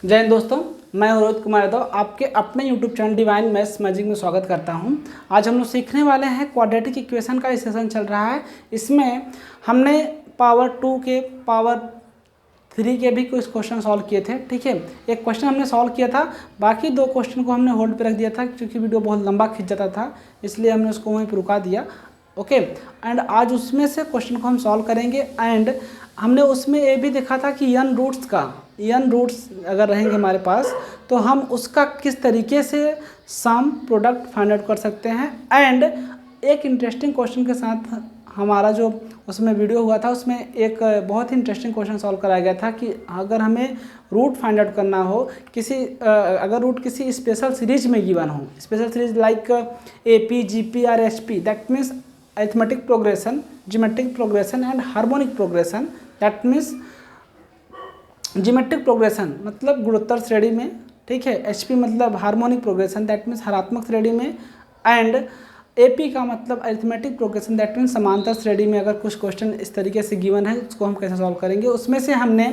जय हिंद दोस्तों, मैं रोहित कुमार यादव आपके अपने YouTube channel divine maths magic में स्वागत करता हूं। आज हम लोग सीखने वाले हैं क्वाड्रेटिक इक्वेशन का सेशन चल रहा है। इसमें हमने पावर 2 के पावर 3 के भी कुछ क्वेश्चन सॉल्व किए थे। ठीक है, एक क्वेश्चन हमने सॉल्व किया था, बाकी दो क्वेश्चन को हमने होल्ड पे रख दिया था क्योंकि वीडियो बहुत लंबा खिंच जाता था, इसलिए हमने उसको वहीं पर रुका दिया। ओके, एंड आज उसमें से क्वेश्चन को हम सॉल्व करेंगे। एंड हमने उसमें ये भी देखा था कि n रूट्स अगर रहेंगे हमारे पास तो हम उसका किस तरीके से सम प्रोडक्ट फाइंड आउट कर सकते हैं। एंड एक इंटरेस्टिंग क्वेश्चन के साथ हमारा जो उसमें वीडियो हुआ था, उसमें एक बहुत ही इंटरेस्टिंग क्वेश्चन सॉल्व कराया गया था कि अगर हमें रूट फाइंड आउट करना हो अगर रूट किसी स्पेशल सीरीज में गिवन हो, special series like AP, GP और HP, that means arithmetic progression, geometric progression and harmonic progression. That means geometric progression मतलब गुणोत्तर श्रेणी में, ठीक है। HP मतलब हार्मोनिक प्रोग्रेशन, दैट मीन्स हरात्मक श्रेणी में। एंड AP का मतलब अरिथमेटिक प्रोग्रेशन, दैट मीन्स समांतर श्रेणी में। अगर कुछ क्वेश्चन इस तरीके से गिवन है, उसको हम कैसे सॉल्व करेंगे। उसमें से हमने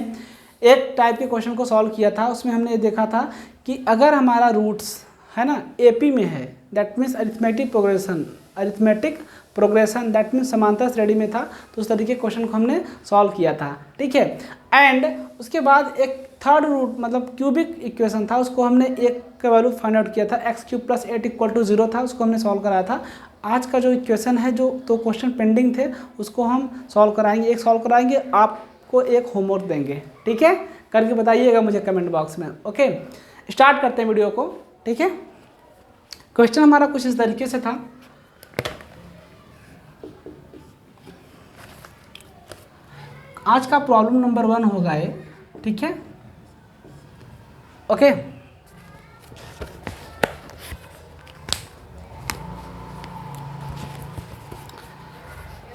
एक टाइप के क्वेश्चन को सॉल्व किया था। उसमें हमने ये देखा था कि अगर हमारा रूट्स है ना AP में है, that means arithmetic progression that means समांतर श्रेणी में था, तो उस तरीके क्वेश्चन को हमने सॉल्व किया था। ठीक है, एंड उसके बाद एक थर्ड रूट मतलब क्यूबिक इक्वेशन था, उसको हमने एक का वैल्यू फाइंड आउट किया था, x³ + 8 = 0 था, उसको हमने सॉल्व कराया था। आज का जो इक्वेशन है, जो तो क्वेश्चन पेंडिंग थे, उसको हम सॉल्व कराएंगे। एक सॉल्व कराएंगे, आपको एक होमवर्क देंगे। ठीक है, करके बताइएगा मुझे कमेंट बॉक्स में। ओके, स्टार्ट करते हैं वीडियो को। ठीक है, क्वेश्चन हमारा कुछ इस तरीके से था। आज का प्रॉब्लम नंबर 1 होगा ये। ठीक है, okay.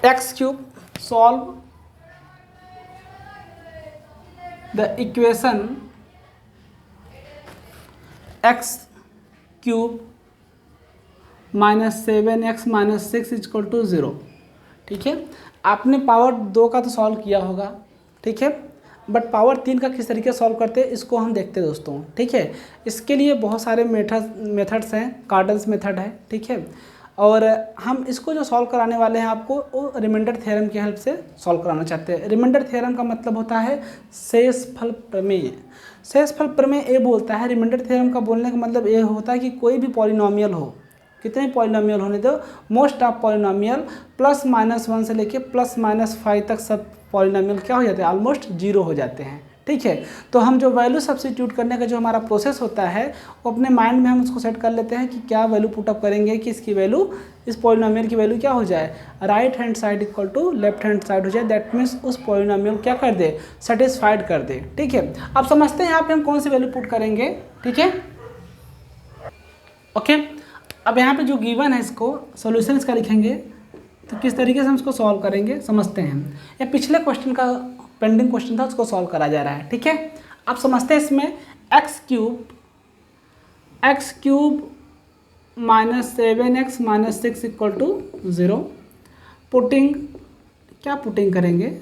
x³ solve the equation x³ - 7x - 6 = 0। ठीक है, आपने पावर 2 का तो सॉल्व किया होगा, ठीक है, बट पावर 3 का किस तरीके से सॉल्व करते हैं इसको हम देखते हैं दोस्तों। ठीक है, इसके लिए बहुत सारे मेथड्स हैं, कार्डल्स मेथड है। ठीक है, और हम इसको जो सॉल्व कराने वाले हैं आपको, वो रिमाइंडर थ्योरम की हेल्प से सॉल्व कराना चाहते हैं। रिमाइंडर थ्योरम का मतलब होता है शेषफल प्रमेय। शेषफल प्रमेय ये बोलता है, रिमाइंडर थ्योरम का बोलने का मतलब ये होता है कि कोई भी पॉलिनोमियल हो, कितने पॉलिनोमियल होने दो, मोस्ट ऑफ पॉलिनोमियल +-1 से लेके +-5 तक सब पॉलिनोमियल क्या हो जाते हैं, ऑलमोस्ट 0 हो जाते हैं। ठीक है, तो हम जो वैल्यू सब्स्टिट्यूट करने का जो हमारा प्रोसेस होता है, वो अपने माइंड में हम उसको सेट कर लेते हैं कि क्या वैल्यू पुटअप करेंगे कि इसकी वैल्यू, इस पॉलिनोमियल की वैल्यू क्या हो जाए, right hand side equal to left hand side हो जाए। दैट मीन्स उस पॉलिनोमियल क्या कर दे, सेटिस्फाइड कर दे। ठीक है, अब समझते हैं यहाँ पे हम कौन सी वैल्यू पुट करेंगे। ठीक है, ओके। अब यहाँ पे जो गिवन है, इसको सॉल्यूशन इसका लिखेंगे, तो किस तरीके से हम इसको सॉल्व करेंगे समझते हैं। ये पिछले क्वेश्चन का पेंडिंग क्वेश्चन था, उसको सॉल्व करा जा रहा है। ठीक है, अब समझते हैं इसमें x³ - 7x - 6 = 0। पुटिंग क्या पुटिंग करेंगे,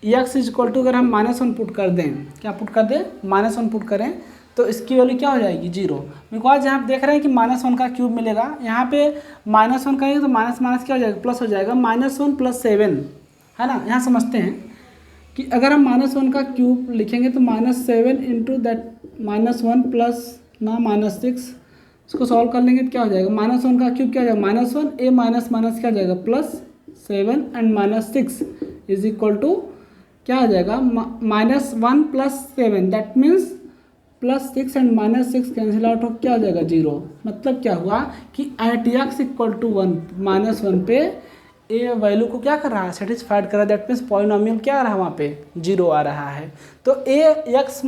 x = अगर हम -1 पुट कर दें, क्या पुट कर दें, -1 पुट करें, तो इसकी वैल्यू क्या हो जाएगी, 0। बिकॉज यहाँ आप देख रहे हैं कि -1 का क्यूब मिलेगा, यहाँ पे -1 करेंगे तो माइनस माइनस क्या हो जाएगा, प्लस हो जाएगा, -1 + 7 है ना। यहाँ समझते हैं कि अगर हम -1 का क्यूब लिखेंगे तो -7 × दैट -1 प्लस ना -6, इसको सॉल्व कर लेंगे तो क्या हो जाएगा, -1 का क्यूब क्या हो जाएगा, -1 a माइनस क्या हो जाएगा, +7 एंड -6 = क्या हो जाएगा, -1 + 7, that means +6 and -6 cancel out हो क्या हो जाएगा, 0। मतलब क्या हुआ कि एट x = 1 -1 पे ए वैल्यू को क्या कर रहा है, सेटिस्फाइड कर रहा है। दैट मीन्स पॉलिनोमियल क्या आ रहा है, वहाँ पे 0 आ रहा है। तो x =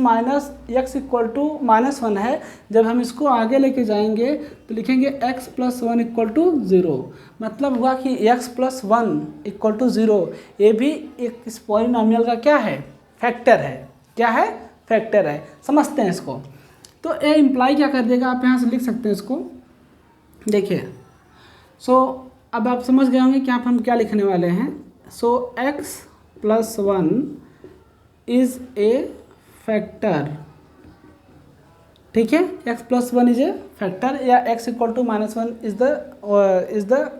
-1 है। जब हम इसको आगे लेके जाएंगे तो लिखेंगे x + 1 = 0। मतलब हुआ कि x + 1 = 0, ये भी एक इस पॉलिनोमियल का क्या है, फैक्टर है। क्या है, फैक्टर है। समझते हैं इसको। तो ए इम्प्लाई क्या कर देगा, आप यहाँ से लिख सकते हैं इसको। देखिए, अब आप समझ गए होंगे कि यहाँ पर हम क्या लिखने वाले हैं। x + 1 इज़ ए फैक्टर ठीक है। x plus one is a factor या x equal to minus one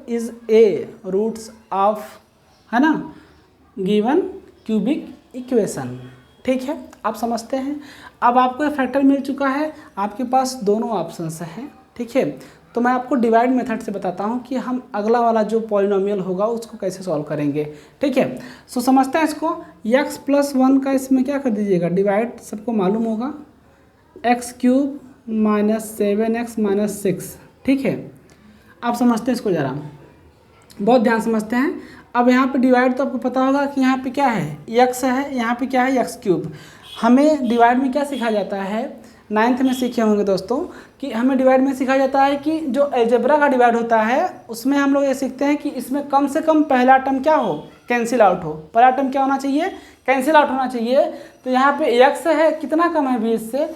is a roots of, है ना, गिवन क्यूबिक इक्वेशन। ठीक है, आप समझते हैं। अब आपको ये फैक्टर मिल चुका है, आपके पास दोनों ऑप्शंस हैं। ठीक है, तो मैं आपको डिवाइड मेथड से बताता हूँ कि हम अगला वाला जो पॉलिनोमियल होगा उसको कैसे सॉल्व करेंगे। ठीक है, सो समझते हैं इसको। x प्लस वन का इसमें क्या कर दीजिएगा, डिवाइड, सबको मालूम होगा, x cube minus 7x minus 6। ठीक है, आप समझते हैं इसको ज़रा, बहुत ध्यान समझते हैं। अब यहाँ पे डिवाइड तो आपको पता होगा कि यहाँ पे क्या है, x है, यहाँ पे क्या है, एक्स क्यूब। हमें डिवाइड में क्या सिखाया जाता है, 9th में सीखे होंगे दोस्तों, कि हमें डिवाइड में सिखाया जाता है कि जो अलजेब्रा का डिवाइड होता है उसमें हम लोग ये सीखते हैं कि इसमें कम से कम पहला टर्म क्या हो, कैंसिल आउट हो। पहला टर्म क्या होना चाहिए, कैंसिल आउट होना चाहिए। तो यहाँ पे x है, कितना कम है 20 से,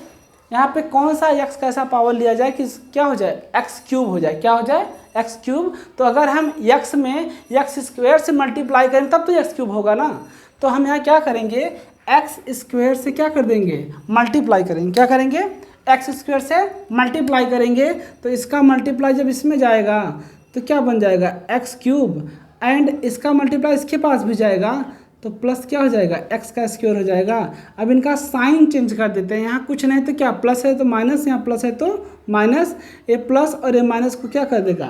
यहाँ पे कौन सा x का ऐसा पावर लिया जाए कि क्या हो जाए, एक्स क्यूब हो जाए। क्या हो जाए, एक्स क्यूब। तो अगर हम x में एक्स स्क्वायर से मल्टीप्लाई करें तब तो एक्स क्यूब होगा ना। तो हम यहाँ क्या करेंगे, एक्स स्क्वायर से क्या कर देंगे, मल्टीप्लाई करेंगे। क्या करेंगे, एक्स स्क्वायर से मल्टीप्लाई करेंगे। तो इसका मल्टीप्लाई जब इसमें जाएगा तो क्या बन जाएगा, एक्स क्यूब, एंड इसका मल्टीप्लाई इसके पास भी जाएगा तो प्लस क्या हो जाएगा, एक्स का स्क्वायर हो जाएगा। अब इनका साइन चेंज कर देते हैं, यहाँ कुछ नहीं तो क्या, प्लस है तो माइनस, यहाँ प्लस है तो माइनस। ये प्लस और ये माइनस को क्या कर देगा,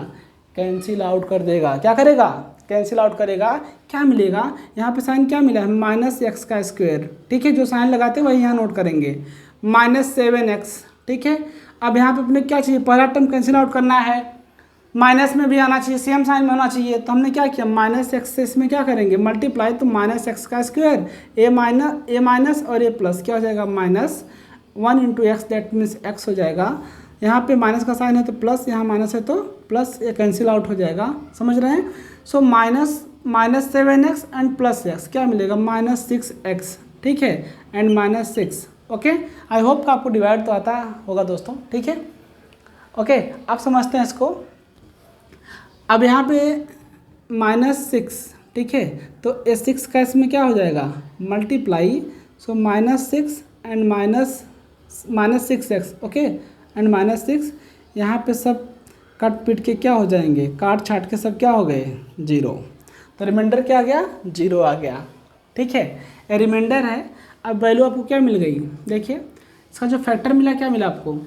कैंसिल आउट कर देगा। क्या करेगा, कैंसिल आउट करेगा। क्या मिलेगा, यहाँ पे साइन क्या मिला है, माइनस एक्स का स्क्वायर। ठीक है, जो साइन लगाते हैं वही यहाँ नोट करेंगे, माइनस 7x। ठीक है, अब यहाँ पे अपने क्या चाहिए, पहला टर्म कैंसिल आउट करना है, माइनस में भी आना चाहिए, सेम साइन में होना चाहिए। तो हमने क्या किया, माइनस एक्स से इसमें क्या करेंगे, मल्टीप्लाई, तो माइनस एक्स का स्क्वायर, ए माइनस और ए प्लस, क्या हो जाएगा, minus 1 into x, that means x हो जाएगा। यहाँ पे माइनस का साइन है तो प्लस, यहाँ माइनस है तो प्लस, ये कैंसिल आउट हो जाएगा। समझ रहे हैं। So minus 7x and plus x, क्या मिलेगा, माइनस 6x। ठीक है, and minus 6। Okay, I hope कि आपको डिवाइड तो आता होगा दोस्तों। ठीक है, ओके, आप समझते हैं इसको। अब यहाँ पे -6, ठीक है, तो ये 6 का इसमें क्या हो जाएगा, multiply. So -6 and minus 6x। Okay, and -6, यहाँ पे सब कट पिट के क्या हो जाएंगे, काट छाट के सब क्या हो गए, 0। तो रिमाइंडर क्या आ गया, 0 आ गया। ठीक है, ये रिमाइंडर है। अब वैल्यू आपको क्या मिल गई, देखिए इसका जो फैक्टर मिला, क्या मिला आपको।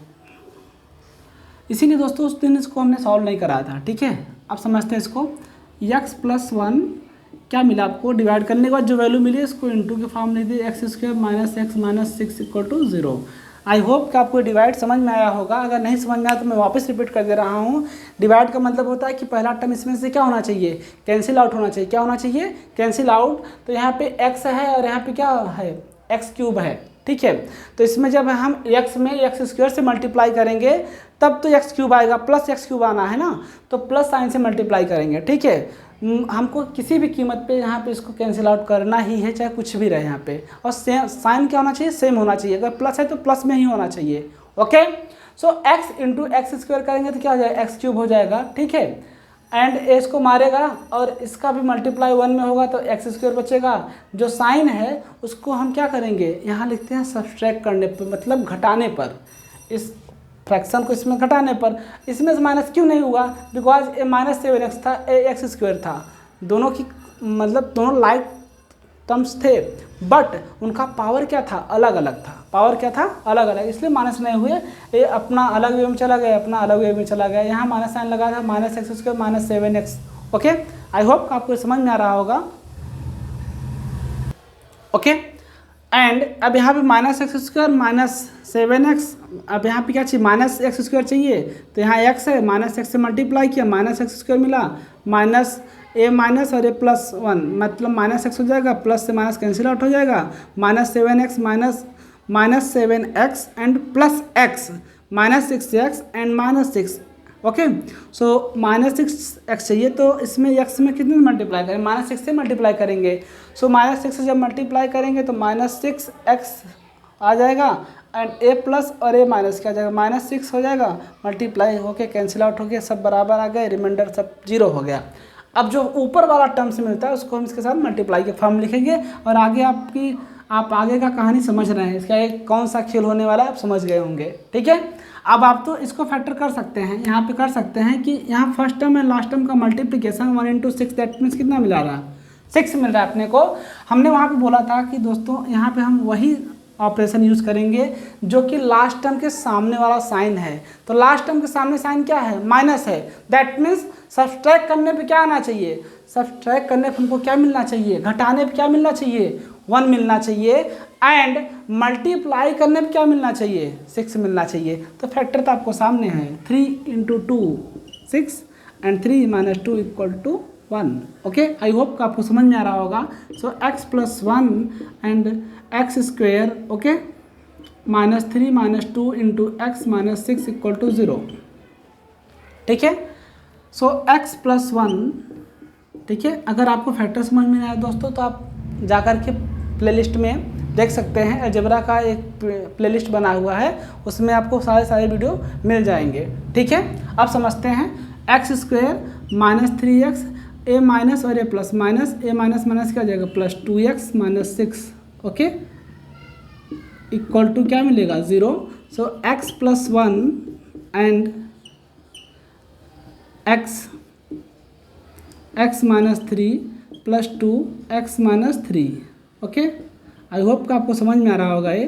इसीलिए दोस्तों उस दिन इसको हमने सॉल्व नहीं कराया था। ठीक है, आप समझते हैं इसको। x प्लस 1 क्या मिला आपको, डिवाइड करने के बाद जो वैल्यू मिली इसको इंटू के फॉर्म लिख दिए, x square minus x minus 6 equal to 0। I hope कि आपको डिवाइड समझ में आया होगा। अगर नहीं समझ में आया तो मैं वापस रिपीट कर दे रहा हूँ। डिवाइड का मतलब होता है कि पहला टर्म इसमें से क्या होना चाहिए, कैंसिल आउट होना चाहिए। क्या होना चाहिए, कैंसिल आउट। तो यहाँ पे x है और यहाँ पे क्या है, एक्स क्यूब है। ठीक है, तो इसमें जब हम x में एक्स स्क्वायर से मल्टीप्लाई करेंगे तब तो एक्स क्यूब आएगा, प्लस एक्स क्यूब आना है ना, तो प्लस साइन से मल्टीप्लाई करेंगे। ठीक है, हमको किसी भी कीमत पे यहाँ पे इसको कैंसिल आउट करना ही है, चाहे कुछ भी रहे यहाँ पे। और सेम साइन क्या होना चाहिए, सेम होना चाहिए। अगर प्लस है तो प्लस में ही होना चाहिए। ओके, सो x इंटू एक्स स्क्वायर करेंगे तो क्या हो जाएगा, एक्स क्यूब हो जाएगा। ठीक है, एंड इसको मारेगा और इसका भी मल्टीप्लाई 1 में होगा तो एक्स स्क्वायर बचेगा। जो साइन है उसको हम क्या करेंगे, यहाँ लिखते हैं सब्सट्रैक्ट करने पर, मतलब घटाने पर। इस फ्रैक्शन को इसमें घटाने पर, इसमें से माइनस क्यों नहीं हुआ, बिकॉज ए -7x था, ए एक्स स्क्वायर था। दोनों की मतलब दोनों लाइक टर्म्स थे, बट उनका पावर क्या था, अलग अलग था। पावर क्या था, अलग अलग, इसलिए माइनस नहीं हुए। ये अपना अलग वे में चला गया, अपना अलग वे में चला गया। यहाँ माइनस साइन लगा था, minus x square minus 7x। Okay, I hope आपको समझ में आ रहा होगा। ओके, एंड अब यहाँ पे minus x square minus 7x, अब यहाँ पे क्या चाहिए, माइनस एक्स स्क्वायर चाहिए। तो यहाँ x है, माइनस एक्स से मल्टीप्लाई किया, माइनस एक्स स्क्वायर मिला, माइनस ए माइनस और ए प्लस 1, मतलब माइनस एक्स हो जाएगा, प्लस से माइनस कैंसिल आउट हो जाएगा, -7x minus 7x and plus x, -6x and -6। Okay, so -6x चाहिए तो इसमें x में कितने मल्टीप्लाई करें, -6 से मल्टीप्लाई करेंगे। सो -6 से जब मल्टीप्लाई करेंगे तो -6x आ जाएगा, एंड a प्लस और a माइनस क्या आ जाएगा, -6 हो जाएगा, मल्टीप्लाई होके कैंसिल आउट हो गया, सब बराबर आ गए, रिमाइंडर सब 0 हो गया। अब जो ऊपर वाला टर्म से मिलता है उसको हम इसके साथ मल्टीप्लाई के फॉर्म लिखेंगे और आगे आप आगे का कहानी समझ रहे हैं, इसका एक कौन सा खेल होने वाला है आप समझ गए होंगे। ठीक है, अब आप तो इसको फैक्टर कर सकते हैं, यहाँ पे कर सकते हैं कि यहाँ first term and last term का मल्टीप्लिकेशन 1 × 6, दैट मीन्स कितना मिला रहा है 6 मिल रहा है अपने को। हमने वहाँ पे बोला था कि दोस्तों यहाँ पे हम वही ऑपरेशन यूज़ करेंगे जो कि लास्ट टर्म के सामने वाला साइन है। तो लास्ट टर्म के सामने साइन क्या है, माइनस है, दैट मीन्स सब्सट्रैक्ट करने पे क्या आना चाहिए, सब्सट्रैक्ट करने पे हमको क्या मिलना चाहिए, घटाने पे क्या मिलना चाहिए 1 मिलना चाहिए, एंड मल्टीप्लाई करने पे क्या मिलना चाहिए 6 मिलना चाहिए। तो फैक्टर तो आपको सामने है, 3 × 2 6 एंड 3 - 2 = 1। ओके, आई होप कि आपको समझ में आ रहा होगा। सो x + 1 and x², okay, -3 - 2 × x - 6 = 0। ठीक है, सो x + 1, ठीक है। अगर आपको फैक्टर समझ में नहीं आया दोस्तों तो आप जाकर के प्लेलिस्ट में देख सकते हैं, अलजेब्रा का एक प्लेलिस्ट बना हुआ है, उसमें आपको सारे वीडियो मिल जाएंगे। ठीक है, अब समझते हैं x² - 3x a माइनस और a plus, minus a minus minus क्या हो जाएगा +2x - 6, ओके, इक्वल टू क्या मिलेगा 0। सो x + 1 and x - 3 + 2 x - 3, okay. I hope कि आपको समझ में आ रहा होगा ये।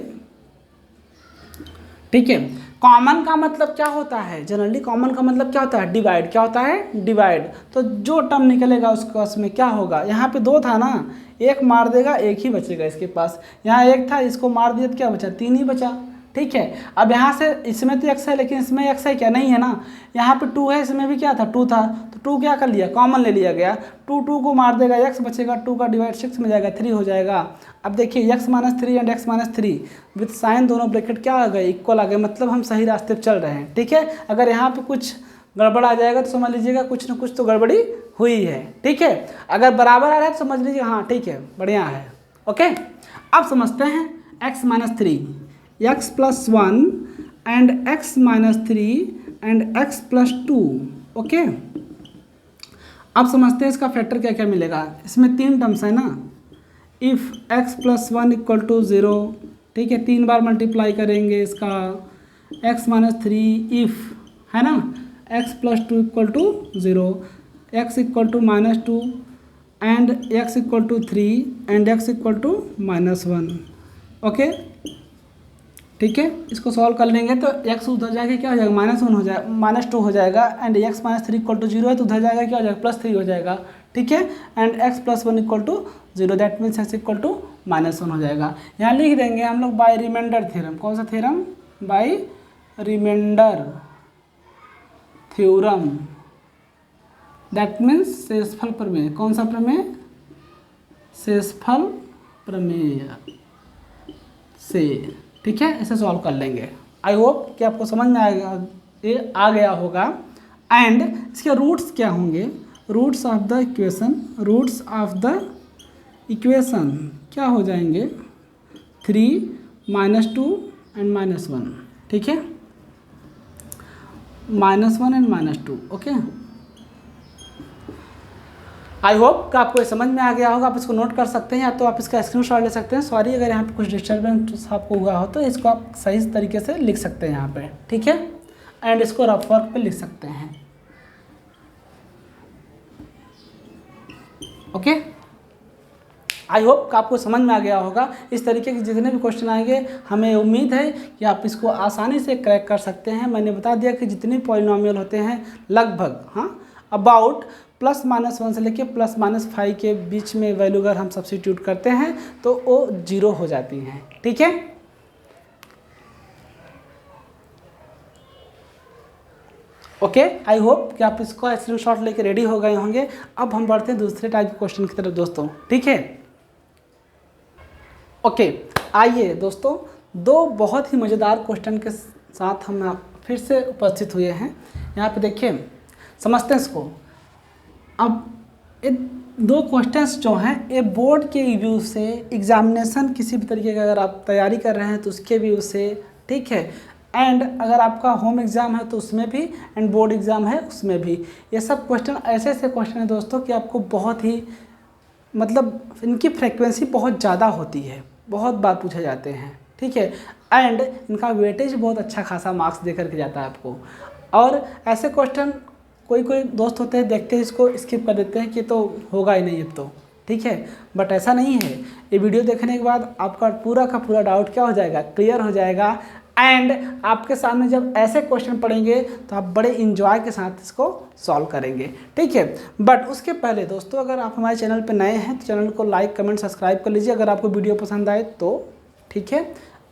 ठीक है, कॉमन का मतलब क्या होता है, जनरली कॉमन का मतलब क्या होता है, डिवाइड। क्या होता है, डिवाइड। तो जो टर्म निकलेगा उसमें क्या होगा, यहाँ पे 2 था ना, एक मार देगा, एक ही बचेगा इसके पास। यहाँ 1 था, इसको मार दिया तो क्या बचा, 3 ही बचा। ठीक है, अब यहाँ से इसमें तो x है लेकिन इसमें x है क्या, नहीं है ना। यहाँ पे 2 है, इसमें भी क्या था 2 था, तो 2 क्या कर लिया, कॉमन ले लिया गया। 2 को मार देगा, x बचेगा, 2 का डिवाइड 6 में जाएगा, 3 हो जाएगा। अब देखिए x - 3 and x - 3 with sign दोनों ब्रैकेट क्या आ गए, इक्वल आ गए, मतलब हम सही रास्ते पर चल रहे हैं। ठीक है, अगर यहाँ पे कुछ गड़बड़ आ जाएगा तो समझ लीजिएगा कुछ ना कुछ तो गड़बड़ी हुई है। ठीक है, अगर बराबर आ रहा है तो समझ लीजिए हाँ ठीक है, बढ़िया है। ओके, अब समझते हैं x - 3, x + 1 and x - 3 and x + 2, okay. अब समझते हैं इसका फैक्टर क्या क्या मिलेगा। इसमें 3 टर्म्स है ना, इफ़ x + 1 = 0, ठीक है, 3 बार मल्टीप्लाई करेंगे इसका, x - 3 इफ़, है ना, x + 2 = 0, x = -2 and x = 3 and x = -1, okay. ठीक है, इसको सॉल्व कर लेंगे तो x उधर जाके क्या हो जाएगा, -1 हो जाएगा, -2 हो जाएगा, एंड x - 3 = 0 है तो उधर जाएगा क्या हो जाएगा, +3 हो जाएगा। ठीक है, and x + 1 = 0, that means x = -1 हो जाएगा। यहाँ लिख देंगे हम लोग बाय रिमाइंडर थ्योरम। कौन सा theorem, by remainder theorem, that means शेषफल प्रमेय। कौन सा प्रमेय, शेषफल प्रमेय से। ठीक है, इसे सॉल्व कर लेंगे। आई होप कि आपको समझ में आ गया होगा। एंड इसके रूट्स क्या होंगे, roots of the equation, roots of the equation क्या हो जाएंगे, 3 -2 एंड -1। ठीक है, -1 एंड -2, ओके। आई होप कि आपको ये समझ में आ गया होगा। आप इसको नोट कर सकते हैं या तो आप इसका स्क्रीनशॉट ले सकते हैं। सॉरी अगर यहाँ पे कुछ डिस्टर्बेंस आपको हुआ हो तो इसको आप सही तरीके से लिख सकते हैं यहाँ पे। ठीक है, एंड इसको रफ वर्क पे लिख सकते हैं। ओके, आई होप कि आपको समझ में आ गया होगा। इस तरीके के जितने भी क्वेश्चन आएंगे हमें उम्मीद है कि आप इसको आसानी से क्रैक कर सकते हैं। मैंने बता दिया कि जितने पॉलिनोमियल होते हैं लगभग, हाँ, अबाउट +-1 से लेके +-5 के बीच में वैल्यू अगर हम सब्स्टिट्यूट करते हैं तो वो 0 हो जाती हैं। ठीक है, ओके, आई होप कि आप इसको स्क्रीनशॉट लेके रेडी हो गए होंगे। अब हम बढ़ते हैं दूसरे टाइप के क्वेश्चन की तरफ दोस्तों। ठीक है, ओके, आइए दोस्तों, 2 बहुत ही मज़ेदार क्वेश्चन के साथ हम फिर से उपस्थित हुए हैं। यहाँ पे देखिए, समझते हैं इसको। अब ये 2 क्वेश्चंस जो हैं ये बोर्ड के व्यू से, एग्जामिनेशन किसी भी तरीके का अगर आप तैयारी कर रहे हैं तो उसके व्यू से, ठीक है, एंड अगर आपका होम एग्ज़ाम है तो उसमें भी, एंड बोर्ड एग्ज़ाम है उसमें भी। ये सब क्वेश्चन ऐसे ऐसे क्वेश्चन हैं दोस्तों कि आपको बहुत ही, मतलब इनकी फ्रिक्वेंसी बहुत ज़्यादा होती है। बहुत बार पूछे जाते हैं, ठीक है। एंड इनका वेटेज बहुत अच्छा खासा मार्क्स दे करके जाता है आपको। और ऐसे क्वेश्चन कोई कोई दोस्त होते हैं देखते हैं इसको स्किप कर देते हैं कि तो होगा ही नहीं अब तो, ठीक है। बट ऐसा नहीं है, ये वीडियो देखने के बाद आपका पूरा का पूरा डाउट क्या हो जाएगा, क्लियर हो जाएगा। एंड आपके सामने जब ऐसे क्वेश्चन पढ़ेंगे तो आप बड़े इंजॉय के साथ इसको सॉल्व करेंगे, ठीक है। बट उसके पहले दोस्तों, अगर आप हमारे चैनल पर नए हैं तो चैनल को लाइक कमेंट सब्सक्राइब कर लीजिए अगर आपको वीडियो पसंद आए तो, ठीक है।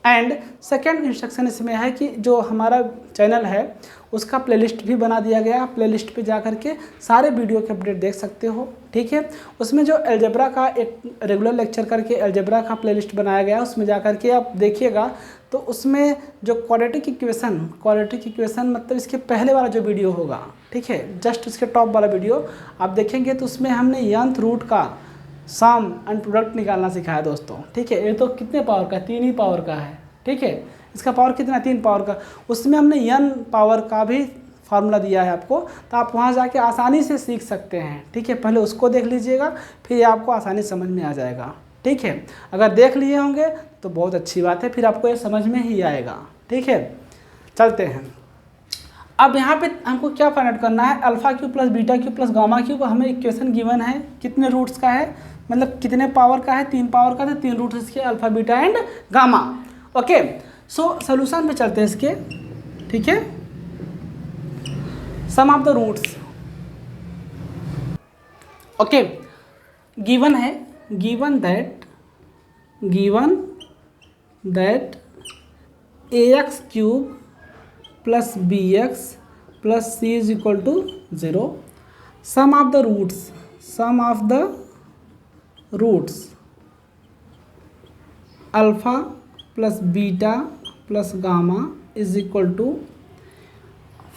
एंड सेकेंड इंस्ट्रक्शन इसमें है कि जो हमारा चैनल है उसका प्लेलिस्ट भी बना दिया गया, प्लेलिस्ट पे जा कर के सारे वीडियो के अपडेट देख सकते हो, ठीक है। उसमें जो अलजेब्रा का एक रेगुलर लेक्चर करके अलजेब्रा का प्लेलिस्ट बनाया गया, उसमें जा कर के आप देखिएगा तो उसमें जो क्वाड्रेटिक इक्वेशन मतलब इसके पहले वाला जो वीडियो होगा, ठीक है, जस्ट उसके टॉप वाला वीडियो आप देखेंगे तो उसमें हमने nth रूट का सम एंड प्रोडक्ट निकालना सिखाया दोस्तों, ठीक है। ये तो कितने पावर का, 3 ही पावर का है, ठीक है। इसका पावर कितना, 3 पावर का। उसमें हमने n पावर का भी फार्मूला दिया है आपको, तो आप वहाँ जाके आसानी से सीख सकते हैं, ठीक है। पहले उसको देख लीजिएगा, फिर ये आपको आसानी समझ में आ जाएगा, ठीक है। अगर देख लिए होंगे तो बहुत अच्छी बात है, फिर आपको ये समझ में ही आएगा, ठीक है। चलते हैं। अब यहाँ पे हमको क्या फाइंड आउट करना है, alpha cube plus beta cube plus gamma cube हमें इक्वेशन गिवन है, कितने रूट्स का है, मतलब कितने पावर का है, 3 पावर का, तो 3 रूट्स इसके alpha beta and gamma. Okay, so solution पे चलते हैं इसके, ठीक है। Sum of the roots, okay, given है, given that ax cube plus bx plus c is equal to 0। Sum of the roots alpha plus beta plus gamma is equal to,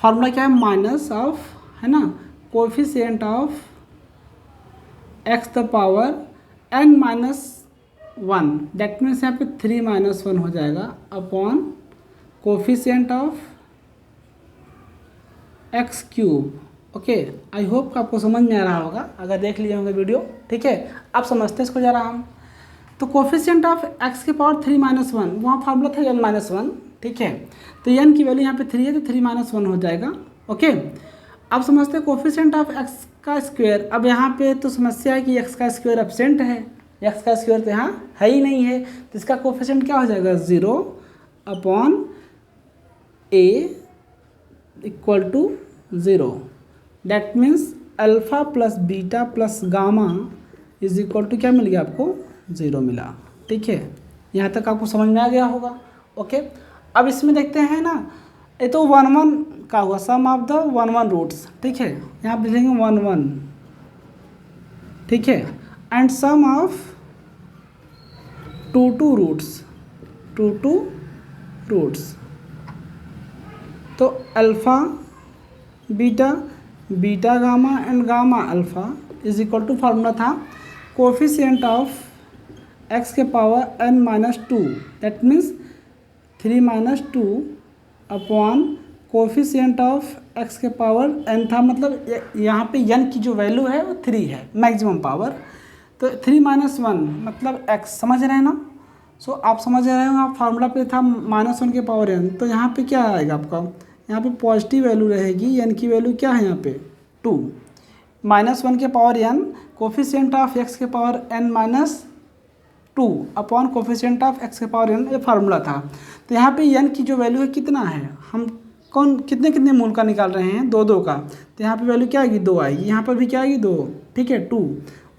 formula क्या है, minus of, है ना, coefficient of x the power n minus 1, that means यहाँ पे 3 minus 1 हो जाएगा upon coefficient of x cube. Okay, I hope कि आपको समझ में आ रहा होगा अगर देख लिए होंगे वीडियो, ठीक है। आप समझते इसको जा रहा हम, तो कोफिशिएंट ऑफ x के पावर 3 माइनस 1, वहाँ फार्मूला था n माइनस 1, ठीक है। तो n की वैल्यू यहाँ पे 3 है तो 3 माइनस 1 हो जाएगा, ओके। अब समझते हैं कोफिशिएंट ऑफ x का स्क्वायर। अब यहाँ पे तो समस्या है कि x का स्क्वायर एब्सेंट है, x का स्क्वायर तो यहाँ है ही नहीं है, तो इसका कोफिशिएंट क्या हो जाएगा, 0 upon a equal to 0, that means alpha plus beta plus gamma is equal to क्या मिल गया आपको, 0 मिला, ठीक है। यहाँ तक आपको समझ में आ गया होगा, ओके। अब इसमें देखते हैं ना, ये तो 1 1 का हुआ, सम ऑफ द 1 1 रूट्स, ठीक है। यहाँ पे लिखेंगे 1 1, ठीक है, एंड सम ऑफ 2 2 रूट्स, तो alpha beta gamma and gamma alpha is equal to, formula था कोफिशिएंट ऑफ x के power n minus 2, that means 3 minus 2 upon coefficient of x के पावर n था, मतलब यहाँ पे n की जो वैल्यू है वो 3 है, मैक्सिमम पावर, तो 3 माइनस 1 मतलब x, समझ रहे हैं ना। सो आप समझ रहे हो, आप फार्मूला पे था -1 के पावर n, तो यहाँ पे क्या आएगा आपका, यहाँ पे पॉजिटिव वैल्यू रहेगी, n की वैल्यू क्या है यहाँ पे 2, -1 के power n coefficient of x के power n minus 2 upon coefficient of x के पावर n, ये फार्मूला था। तो यहाँ पे n की जो वैल्यू है कितना है, हम कितने मूल का निकाल रहे हैं, 2 2 का, तो यहाँ पे वैल्यू क्या आएगी, 2 आएगी, यहाँ पर भी क्या आएगी 2, ठीक है, 2,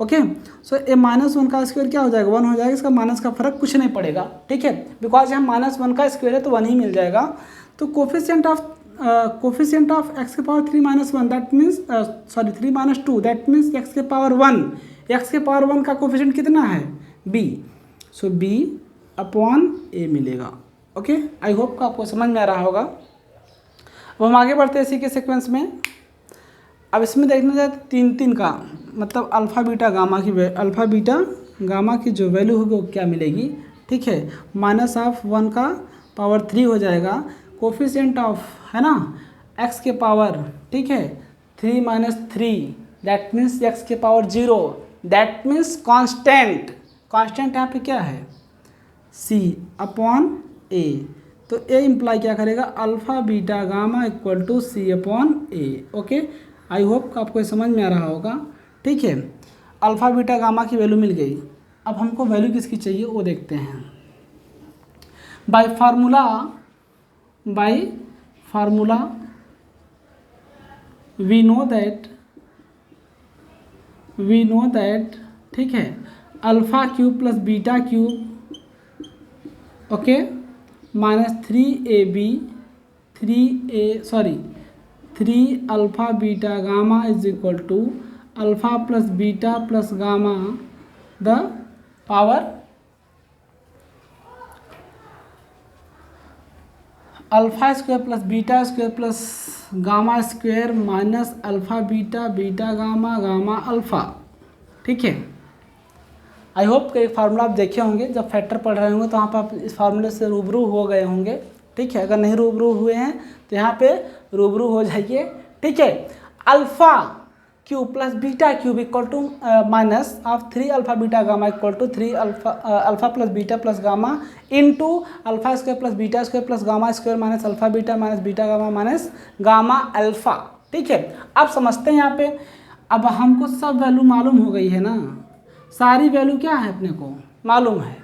ओके। सो ये -1 का स्क्वायर क्या हो जाएगा, 1 हो जाएगा, इसका माइनस का फर्क कुछ नहीं पड़ेगा, ठीक है, बिकॉज यहाँ -1 का स्क्वायर है तो 1 ही मिल जाएगा। तो कोफिशिएंट ऑफ x के power 3 minus 1, that means 3 minus 2, that means x के पावर 1, x के पावर 1 का कोफिशिएंट कितना है, b, so b upon a मिलेगा, ओके। आई होप का आपको समझ में आ रहा होगा। अब हम आगे बढ़ते हैं इसी के सीक्वेंस में। अब इसमें देखना जाए 3 का, मतलब अल्फ़ा बीटा गामा की जो वैल्यू होगी वो क्या मिलेगी, ठीक है, माइनस ऑफ 1 का पावर 3 हो जाएगा, कोफिशिएंट ऑफ, है ना, x के पावर, ठीक है, 3 माइनस 3, दैट मीन्स x के पावर 0, दैट मीन्स कांस्टेंट यहाँ पे क्या है, सी अपॉन ए। तो ए इम्प्लाई क्या करेगा, alpha beta gamma equal to c upon a. Okay, I hope आपको समझ में आ रहा होगा। ठीक है, अल्फ़ा बीटा गामा की वैल्यू मिल गई। अब हमको वैल्यू किसकी चाहिए वो देखते हैं। By formula we know that ठीक है, alpha cube plus beta cube, okay, minus 3 alpha beta gamma is equal to alpha plus beta plus gamma the power alpha square plus beta square plus gamma square minus alpha beta beta gamma gamma alpha. ठीक है, आई hope कि formula आप देखे होंगे, जब factor पढ़ रहे होंगे तो वहाँ पर आप इस फार्मूले से रूबरू हो गए होंगे। ठीक है, अगर नहीं रूबरू हुए हैं तो यहाँ पे रूबरू हो जाइए। ठीक है, alpha cube plus beta cube equal to minus of 3 alpha beta gamma equal to 3 alpha plus beta plus gamma into alpha square plus beta square plus gamma square minus alpha beta minus beta gamma minus gamma alpha. ठीक है, अब समझते हैं यहाँ पे। अब हमको सब वैल्यू मालूम हो गई है ना, सारी वैल्यू क्या है अपने को मालूम है,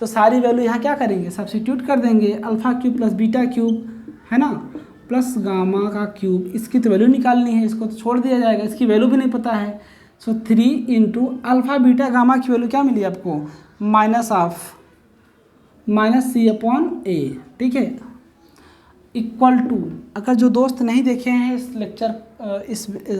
तो सारी वैल्यू यहाँ क्या करेंगे, सब्स्टिट्यूट कर देंगे। Alpha cube plus beta cube है ना, प्लस गामा का क्यूब, इसकी तो वैल्यू निकालनी है, इसको तो छोड़ दिया जाएगा, इसकी वैल्यू भी नहीं पता है। सो 3 इंटू अल्फ़ा बीटा गामा की वैल्यू क्या मिली आपको, माइनस सी अपॉन ए। ठीक है, इक्वल टू, अगर जो दोस्त नहीं देखे हैं इस लेक्चर,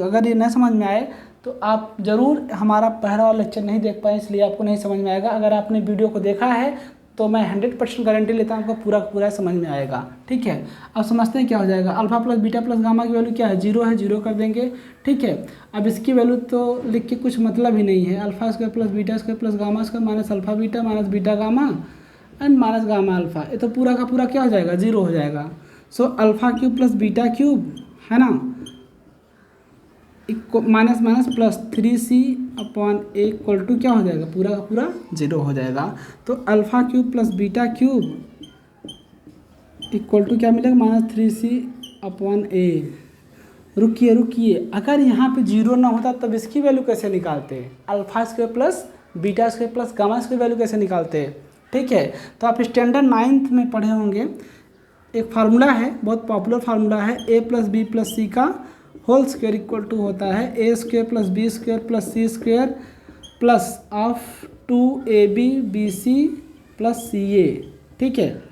अगर ये न समझ में आए तो आप ज़रूर हमारा पहला वाला लेक्चर नहीं देख पाए, इसलिए आपको नहीं समझ में आएगा। अगर आपने वीडियो को देखा है तो मैं 100% गारंटी लेता हूँ आपको पूरा समझ में आएगा। ठीक है, अब समझते हैं क्या हो जाएगा। Alpha plus beta plus gamma की वैल्यू क्या है, 0 है, 0 कर देंगे। ठीक है, अब इसकी वैल्यू तो लिख के कुछ मतलब ही नहीं है। Alpha square plus beta square plus gamma square minus alpha beta minus beta gamma and minus gamma alpha, ये तो पूरा का पूरा क्या हो जाएगा, 0 हो जाएगा। So alpha cube plus beta cube है ना, minus minus plus 3c upon a equal to क्या हो जाएगा, पूरा का पूरा 0 हो जाएगा। तो alpha cube plus beta cube equal to क्या मिलेगा, माइनस 3c अपॉन ए। रुकिए, अगर यहाँ पे 0 ना होता तब इसकी वैल्यू कैसे निकालते, alpha square plus beta square plus gamma square value कैसे निकालते। ठीक है, तो आप स्टैंडर्ड 9th में पढ़े होंगे, एक फार्मूला है, बहुत पॉपुलर फार्मूला है, a plus b plus c का होल स्क्वायर इक्वल टू होता है a square plus b square plus c square plus of 2ab bc plus ca। ठीक है,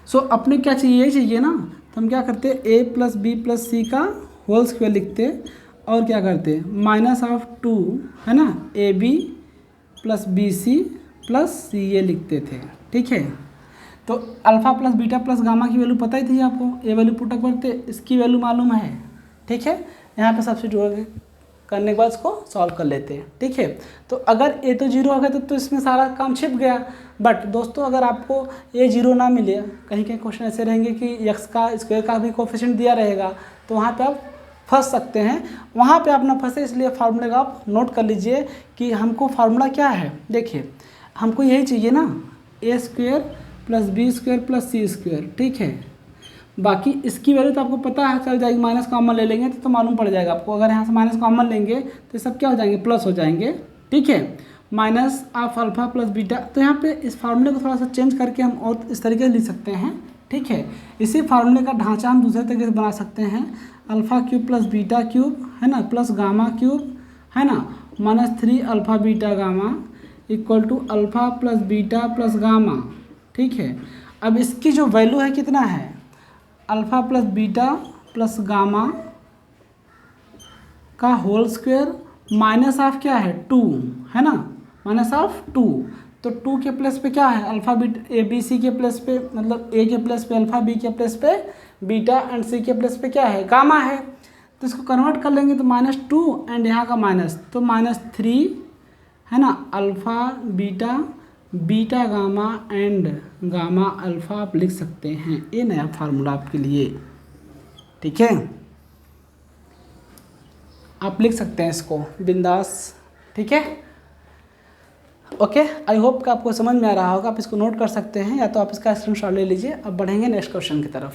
सो अपने क्या चाहिए, यही चाहिए ना, तो हम क्या करते हैं, a plus b plus c का होल स्क्वायर लिखते और क्या करते, माइनस ऑफ 2 है ना, ab plus bc plus ca लिखते थे। ठीक है, तो alpha plus beta plus gamma की वैल्यू पता ही थी आपको, ये वैल्यू पुटअप करते, इसकी वैल्यू मालूम है। ठीक है, यहाँ पे सब्स्टिट्यूट करने के बाद इसको सॉल्व कर लेते हैं। ठीक है, तो अगर ए तो 0 हो गया तो इसमें सारा काम छिप गया। बट दोस्तों अगर आपको ये 0 ना मिले, कहीं कहीं क्वेश्चन ऐसे रहेंगे कि x का स्क्वायर का भी कोफिशिएंट दिया रहेगा, तो वहाँ पे आप फंस सकते हैं। वहाँ पे आप ना फंसे, इसलिए फार्मूले का आप नोट कर लीजिए कि हमको फार्मूला क्या है। देखिए, हमको यही चाहिए ना, a square plus b square plus c square. ठीक है, बाकी इसकी वैल्यू तो आपको पता है, चल जाएगी, माइनस कॉमन ले लेंगे तो मालूम पड़ जाएगा आपको। अगर यहाँ से माइनस कॉमन लेंगे तो सब क्या हो जाएंगे, प्लस हो जाएंगे। ठीक है, minus of alpha plus beta, तो यहाँ पे इस फार्मूले को थोड़ा सा चेंज करके हम और इस तरीके से लिख सकते हैं। ठीक है, इसी फार्मूले का ढांचा हम दूसरे तरीके से बना सकते हैं, alpha cube plus beta cube है ना, प्लस गामा क्यूब है ना, minus 3 alpha beta gamma equal to alpha plus beta plus gamma. ठीक है, अब इसकी जो वैल्यू है कितना है, alpha plus beta plus gamma का होल स्क्वायर माइनस ऑफ क्या है, 2 है ना, माइनस ऑफ 2। तो 2 के प्लस पे क्या है, alpha beta, a b c के प्लस पे, मतलब ए के प्लस पे अल्फ़ा, बी के प्लस पे बीटा एंड सी के प्लस पे क्या है, गामा है। तो इसको कन्वर्ट कर लेंगे तो -2 एंड यहाँ का माइनस, तो -3 है ना, alpha beta beta gamma and gamma alpha आप लिख सकते हैं। ये नया फार्मूला आपके लिए। ठीक है, आप लिख सकते हैं इसको बिंदास। ठीक है, ओके, आई होप कि आपको समझ में आ रहा होगा। आप इसको नोट कर सकते हैं या तो आप इसका स्क्रीनशॉट ले लीजिए। अब बढ़ेंगे नेक्स्ट क्वेश्चन की तरफ।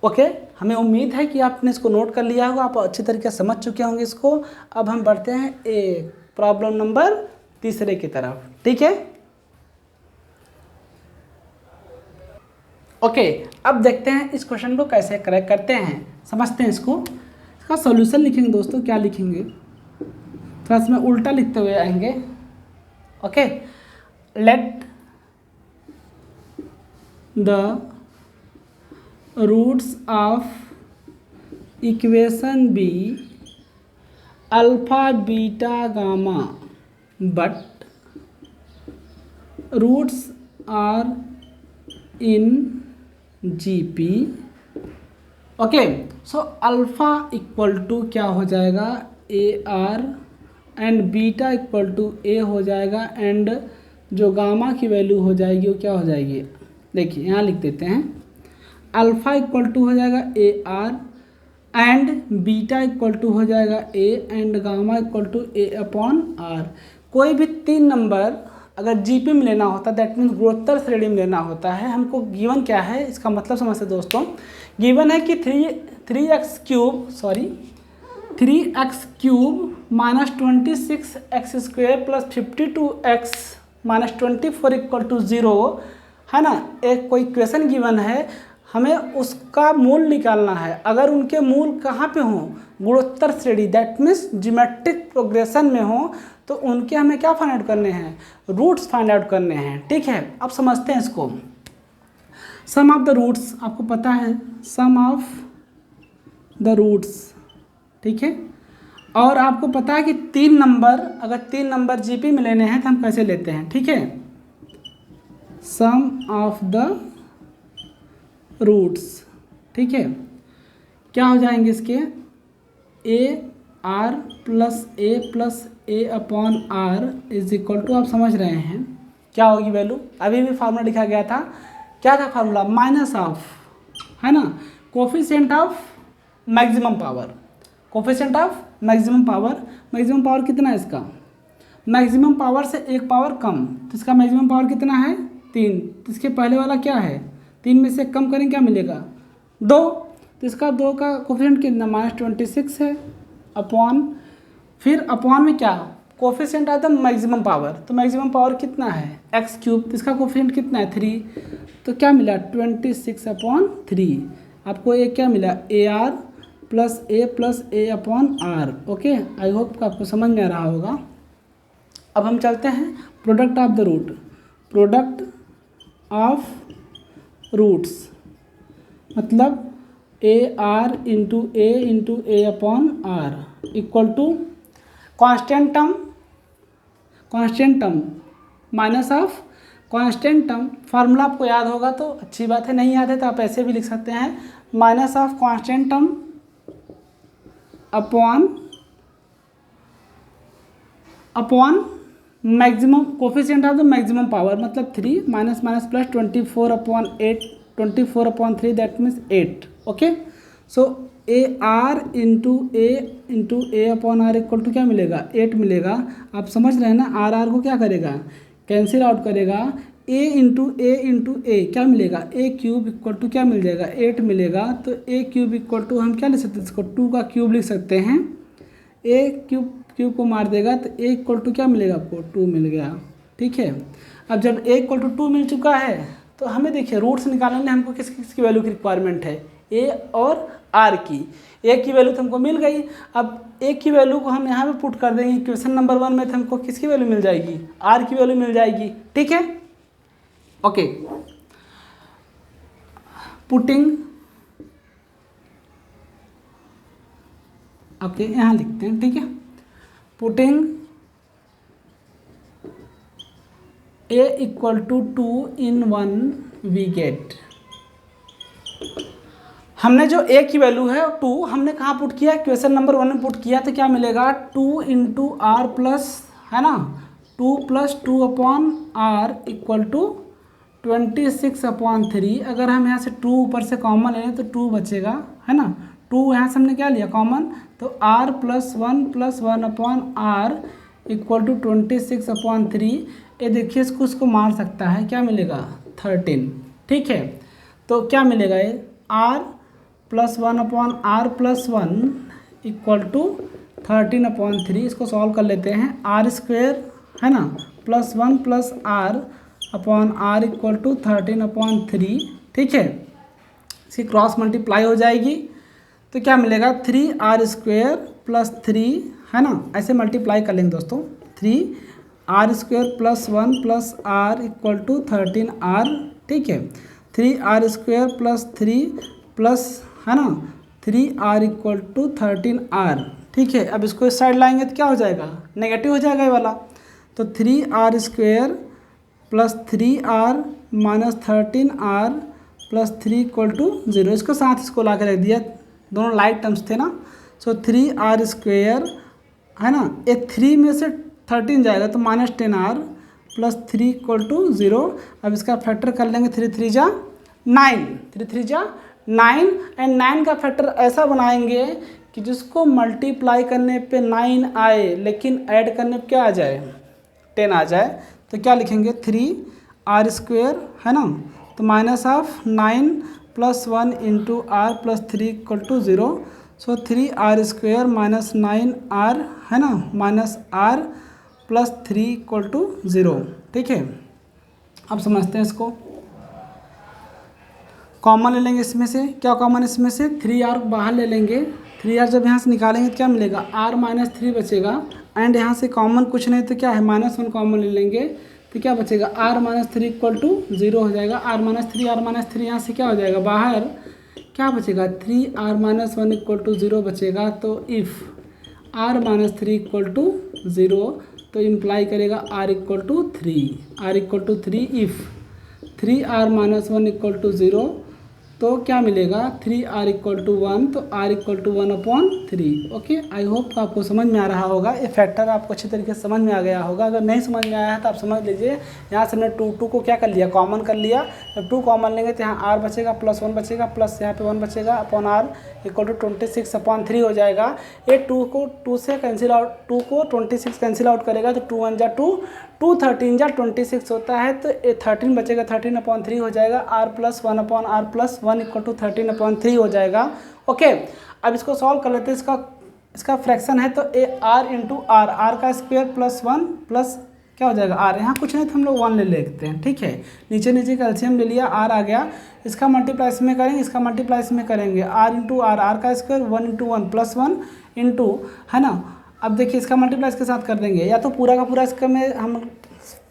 ओके, हमें उम्मीद है कि आपने इसको नोट कर लिया होगा, आप अच्छी तरीके से समझ चुके होंगे इसको। अब हम बढ़ते हैं प्रॉब्लम नंबर 3 की तरफ, ठीक है। ओके, अब देखते हैं इस क्वेश्चन को कैसे करेक्ट करते हैं, समझते हैं इसको। इसका सॉल्यूशन लिखेंगे दोस्तों, क्या लिखेंगे, थोड़ा सा उल्टा लिखते हुए आएंगे। Okay, let the roots of equation be alpha beta gamma but roots are in GP. Okay, so alpha equal to क्या हो जाएगा, a r, and beta equal to a हो जाएगा, एंड जो गामा की वैल्यू हो जाएगी वो क्या हो जाएगी, देखिए यहाँ लिख देते हैं। अल्फ़ा इक्वल टू हो जाएगा a r, and beta equal to हो जाएगा a, and gamma equal to a upon r. कोई भी 3 नंबर अगर जीपी में लेना होता है, दैट मीन्स गुणोत्तर श्रेणी में लेना होता है, हमको गिवन क्या है, इसका मतलब समझते दोस्तों। गिवन है कि 3x cube minus 26x² plus 52x minus 24 equal to 0 है ना। एक कोई इक्वेशन गिवन है, हमें उसका मूल निकालना है। अगर उनके मूल कहाँ पे हों, गुणोत्तर श्रेणी, दैट मीन्स ज्योमेट्रिक प्रोग्रेशन में हो, तो उनके हमें क्या फाइंड आउट करने हैं, रूट्स फाइंड आउट करने हैं, ठीक है। अब समझते हैं इसको। सम ऑफ द रूट्स, आपको पता है सम ऑफ द रूट्स, ठीक है। और आपको पता है कि 3 नंबर, अगर 3 नंबर जीपी में लेने हैं तो हम कैसे लेते हैं, ठीक है। सम ऑफ द रूट्स, ठीक है, क्या हो जाएंगे इसके, a r plus a upon r is equal to, आप समझ रहे हैं क्या होगी वैल्यू। अभी भी फार्मूला लिखा गया था, क्या था फार्मूला, माइनस ऑफ, है ना, coefficient of maximum power, coefficient of maximum power कितना है इसका, मैक्सिमम पावर से 1 पावर कम, तो इसका मैक्सिमम पावर कितना है 3, तो इसके पहले वाला क्या है, 3 में से कम करें क्या मिलेगा 2, तो इसका 2 का कोफिशिएंट कितना -26 है, अपॉन, फिर अपॉन में क्या, कोफिशिएंट आता है मैक्सिमम पावर, तो मैक्सिमम पावर कितना है x³, तो इसका कोफिशिएंट कितना है 3, तो क्या मिला 26/3। आपको ये क्या मिला, a r plus a upon r. Okay, I hope कि आपको समझ में आ रहा होगा। अब हम चलते हैं product of the root, product of roots मतलब a r into a upon r equal to constant term minus of constant term. Formula आपको याद होगा तो अच्छी बात है, नहीं याद है तो आप ऐसे भी लिख सकते हैं, minus of constant term upon maximum coefficient of the maximum power, मतलब 3 minus plus 24/3 that means 8। Okay, so a r into a upon r equal to क्या मिलेगा 8 मिलेगा। आप समझ रहे हैं ना, आर को क्या करेगा, कैंसिल आउट करेगा, ए इंटू ए क्या मिलेगा, a³ इक्वल टू क्या मिल जाएगा 8 मिलेगा। तो a³ इक्वल टू हम क्या लिख सकते हैं, इसको 2 का क्यूब लिख सकते हैं, a³ को मार देगा तो a इक्वल टू क्या मिलेगा आपको 2 मिल गया, ठीक है। अब जब a इक्वल टू 2 मिल चुका है तो हमें देखिए रूट्स निकालने में हमको किसकी वैल्यू की रिक्वायरमेंट है, a और r की। a की वैल्यू तो हमको मिल गई, अब a की वैल्यू को हम यहाँ पे पुट कर देंगे क्वेश्चन नंबर 1 में, तो हमको किसकी वैल्यू मिल जाएगी, r की वैल्यू मिल जाएगी, ठीक है। ओके, पुटिंग, ओके यहाँ लिखते हैं, ठीक है, putting a equal to 2 in 1 we get. हमने जो a की वैल्यू है 2 हमने कहाँ पुट किया, क्वेश्चन नंबर 1 में पुट किया, तो क्या मिलेगा 2 इंटू आर प्लस, है ना, 2 + 2 अपॉन आर इक्वल टू 26/3। अगर हम यहाँ से 2 ऊपर से कॉमन लें तो 2 बचेगा, है ना, 2 यहाँ से हमने क्या लिया कॉमन, तो r + 1 upon r equal to 26/3। ये देखिए इसको उसको मार सकता है, क्या मिलेगा 13। ठीक है, तो क्या मिलेगा ये r + 1 upon r + 1 equal to 13/3। इसको सॉल्व कर लेते हैं, r² है ना +1 + r upon r equal to 13/3। ठीक है, इसकी क्रॉस मल्टीप्लाई हो जाएगी तो क्या मिलेगा 3r² + 3 है ना, ऐसे मल्टीप्लाई कर लेंगे दोस्तों। 3r² + 1 + r equal to 13r। ठीक है, 3r² + 3 प्लस है ना 3r इक्वल टू 13r। ठीक है, अब इसको इस साइड लाएंगे तो क्या हो जाएगा, नेगेटिव हो जाएगा ये वाला। तो 3r² + 3r - 13r + 3 equal to 0। इसको साथ इसको ला के रख दिया, दोनों लाइक टर्म्स थे ना। सो 3r² है ना, ये 3 में से 13 जाएगा तो -10r + 3 इक्वल टू 0। अब इसका फैक्टर कर लेंगे, 3 3 जा 9, 3 3 जा 9 एंड 9 का फैक्टर ऐसा बनाएंगे कि जिसको मल्टीप्लाई करने पे 9 आए लेकिन ऐड करने पे क्या आ जाए 10 आ जाए। तो क्या लिखेंगे 3r² है ना, तो -9 + 1 × r + 3 equal to 0। So 3r² - 9r है ना -r + 3 इक्वल टू 0। ठीक है, अब समझते हैं इसको। कॉमन ले लेंगे इसमें से, क्या कॉमन इसमें से 3r बाहर ले लेंगे। 3r जब यहाँ से निकालेंगे तो क्या मिलेगा r - 3 बचेगा एंड यहाँ से कॉमन कुछ नहीं तो क्या है -1 कॉमन ले लेंगे तो क्या बचेगा r - 3 इक्वल टू 0 हो जाएगा। r - 3 यहाँ से क्या हो जाएगा बाहर, क्या बचेगा 3r - 1 इक्वल टू 0 बचेगा। तो इफ़ r - 3 इक्वल टू 0 तो इम्प्लाई करेगा r equal to 3 if 3r - 1 equal to 0 तो क्या मिलेगा 3r इक्वल टू 1, तो r equal to 1/3। Okay, I hope आपको समझ में आ रहा होगा, ये फैक्टर आपको अच्छी तरीके से समझ में आ गया होगा। अगर नहीं समझ में आया है तो आप समझ लीजिए, यहाँ से हमने 2 को क्या कर लिया कॉमन कर लिया। जब 2 कॉमन लेंगे तो यहाँ r बचेगा +1 बचेगा प्लस यहाँ पे 1 बचेगा अपॉन r इक्वल टू 26/3 हो जाएगा। ये 2 को 2 से कैंसिल आउट, 2 को 26 कैंसिल आउट करेगा तो 2 1 जा 2, 2 13 जा 26 होता है तो ये 13 बचेगा 13/3 हो जाएगा। r + 1/r + 1 इक्वल टू 13/3 हो जाएगा। ओके, अब इसको सॉल्व कर लेते हैं। इसका फ्रैक्शन है तो a r × r का स्क्वायर +1 प्लस क्या हो जाएगा r, यहाँ कुछ नहीं तो हम लोग 1 ले लेते हैं। ठीक है, नीचे नीचे का एलसीएम ले लिया, r आ गया, इसका मल्टीप्लाई इसमें करेंगे, इसका मल्टीप्लाई इसमें करेंगे। r × r का स्क्वायर 1 × 1 + 1 इंटू है ना। अब देखिए इसका मल्टीप्लाई इसके साथ कर देंगे, या तो पूरा का पूरा इसका में हम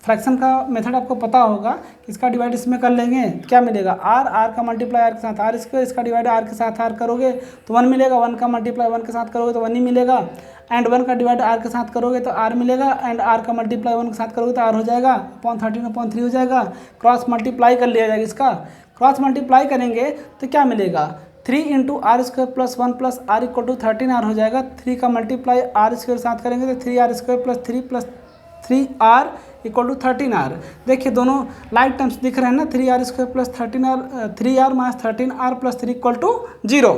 फ्रैक्शन का मेथड आपको पता होगा, इसका डिवाइड इसमें कर लेंगे, क्या मिलेगा r का मल्टीप्लाई r के साथ r², इसका डिवाइड r के साथ r करोगे तो 1 मिलेगा, 1 का मल्टीप्लाई 1 के साथ करोगे तो 1 ही मिलेगा, एंड 1 का डिवाइड r के साथ करोगे तो r मिलेगा, एंड r का मल्टीप्लाई 1 के साथ करोगे तो r हो जाएगा (13/3) हो जाएगा। क्रॉस मल्टीप्लाई कर लिया जाएगा, इसका क्रॉस मल्टीप्लाई करेंगे तो क्या मिलेगा 3 × r² + 1 + r equal to 13r हो जाएगा। 3 का मल्टीप्लाई r² साथ करेंगे तो 3r² + 3 + 3r equal to 13r। देखिए दोनों लाइक टर्म्स दिख रहे हैं ना, 3r² + 13r 3r - 13r + 3 equal to 0।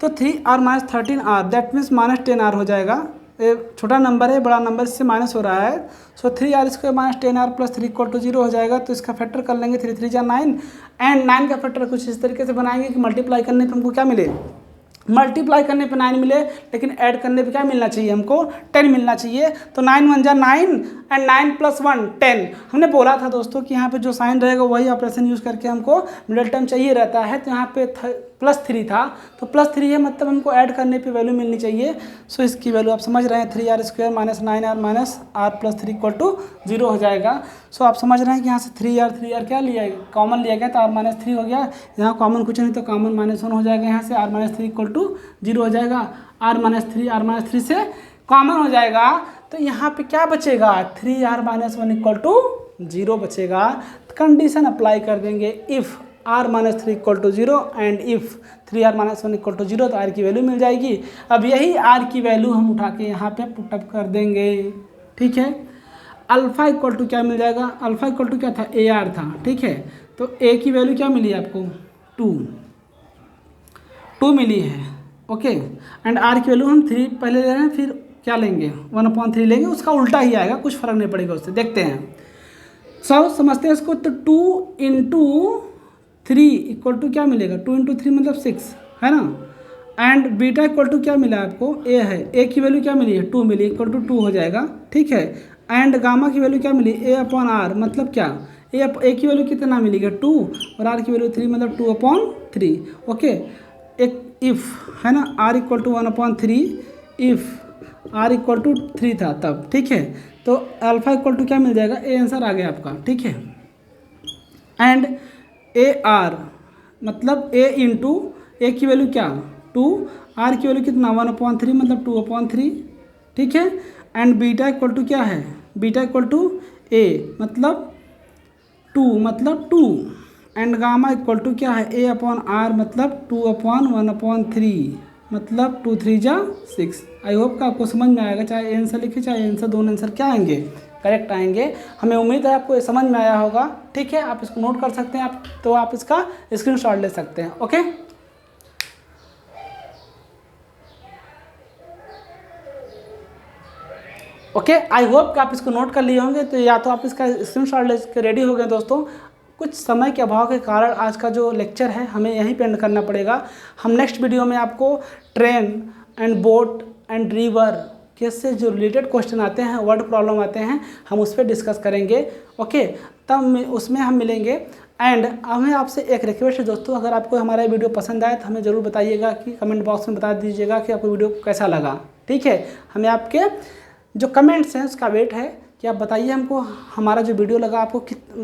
तो 3r - 13r that means -10r हो जाएगा। ये छोटा नंबर है, बड़ा नंबर इससे माइनस हो रहा है। सो 3r² - 10r + 3 इक्वल टू 0 हो जाएगा। तो इसका फैक्टर कर लेंगे, 3 3 जा 9 एंड 9 का फैक्टर कुछ इस तरीके से बनाएंगे कि मल्टीप्लाई करने पर हमको क्या मिले, मल्टीप्लाई करने पे 9 मिले लेकिन ऐड करने पे क्या मिलना चाहिए हमको 10 मिलना चाहिए। तो 9 1 जा 9 एंड 9 + 1 10। हमने बोला था दोस्तों कि यहाँ पे जो साइन रहेगा वही ऑपरेशन यूज़ करके हमको मिडल टर्म चाहिए रहता है। तो यहाँ पे +3 था तो +3 है, मतलब हमको ऐड करने पे वैल्यू मिलनी चाहिए। सो इसकी वैल्यू आप समझ रहे हैं 3r² - 9r - r + 3 equal to 0 हो जाएगा। सो आप समझ रहे हैं कि यहाँ से 3r क्या लिया कॉमन लिया गया तो r - 3 हो गया। यहाँ कॉमन कुछ नहीं तो कॉमन -1 हो जाएगा, यहाँ से r - 3 इक्वल टू 0 हो जाएगा। r - 3 से कॉमन हो जाएगा तो यहाँ पे क्या बचेगा 3r - 1 इक्वल टू 0 बचेगा। कंडीशन अप्लाई कर देंगे, if r - 3 equal to 0 and if 3r - 1 equal to 0 तो r की वैल्यू मिल जाएगी। अब यही r की वैल्यू हम उठा के यहाँ पे पुटअप कर देंगे। ठीक है, अल्फ़ा इक्वल टू क्या मिल जाएगा, अल्फ़ा इक्वल टू क्या था ar था। ठीक है, तो a की वैल्यू क्या मिली आपको 2 मिली है। ओके। एंड आर की वैल्यू हम 3 पहले ले रहे हैं, फिर क्या लेंगे 1/3 लेंगे, उसका उल्टा ही आएगा, कुछ फर्क नहीं पड़ेगा उससे। देखते हैं सब समझते हैं इसको। तो 2 × 3 इक्वल टू क्या मिलेगा, 2 × 3 मतलब 6 है ना। एंड बीटा इक्वल टू क्या मिला आपको, ए है, ए की वैल्यू क्या मिली है 2 मिली, इक्वल टू 2 हो जाएगा, ठीक है। एंड गामा की वैल्यू क्या मिली A/R, मतलब क्या ए की वैल्यू कितना मिलेगा 2 और आर की वैल्यू 3 मतलब 2/3, ओके। एक इफ़ है ना r equal to 1/3, if r equal to 3 था तब, ठीक है। तो अल्फा इक्वल टू क्या मिल जाएगा, ए आंसर आ गया आपका, ठीक है। एंड AR मतलब ए की वैल्यू क्या 2, आर की वैल्यू कितना 1/3 मतलब 2/3, ठीक है। एंड बीटा इक्वल टू क्या है, बीटा इक्वल टू ए मतलब 2 एंड गामा इक्वल टू क्या है A/R मतलब 2/1/3 मतलब 2 3 जा 6। आई होप का आपको समझ में आएगा, चाहे आंसर लिखे चाहे आंसर, दोनों आंसर क्या आएंगे, करेक्ट आएंगे। हमें उम्मीद है आपको ये समझ में आया होगा, ठीक है। आप इसको नोट कर सकते हैं, आप तो आप इसका स्क्रीनशॉट ले सकते हैं, ओके। ओके, आई होप कि आप इसको नोट कर लिए होंगे। तो या तो आप इसका स्क्रीनशॉट ले के रेडी हो गए दोस्तों। कुछ समय के अभाव के कारण आज का जो लेक्चर है हमें यहीं पे एंड करना पड़ेगा। हम नेक्स्ट वीडियो में आपको train and boat and river कैसे जो रिलेटेड क्वेश्चन आते हैं, वर्ड प्रॉब्लम आते हैं, हम उस पर डिस्कस करेंगे, ओके। तब उसमें हम मिलेंगे। एंड हमें आपसे एक रिक्वेस्ट है दोस्तों, अगर आपको हमारा वीडियो पसंद आए तो हमें ज़रूर बताइएगा कि कमेंट बॉक्स में बता दीजिएगा कि आपको वीडियो कैसा लगा, ठीक है। हमें आपके जो कमेंट्स हैं उसका वेट है कि आप बताइए हमको हमारा जो वीडियो लगा, आपको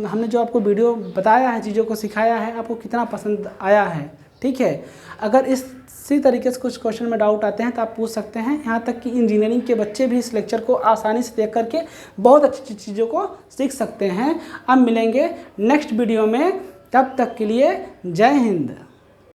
हमने जो आपको वीडियो बताया है, चीज़ों को सिखाया है, आपको कितना पसंद आया है, ठीक है। अगर इसी तरीके से कुछ क्वेश्चन में डाउट आते हैं तो आप पूछ सकते हैं। यहाँ तक कि इंजीनियरिंग के बच्चे भी इस लेक्चर को आसानी से देख करके बहुत अच्छी चीज़ों को सीख सकते हैं। अब मिलेंगे नेक्स्ट वीडियो में, तब तक के लिए जय हिंद।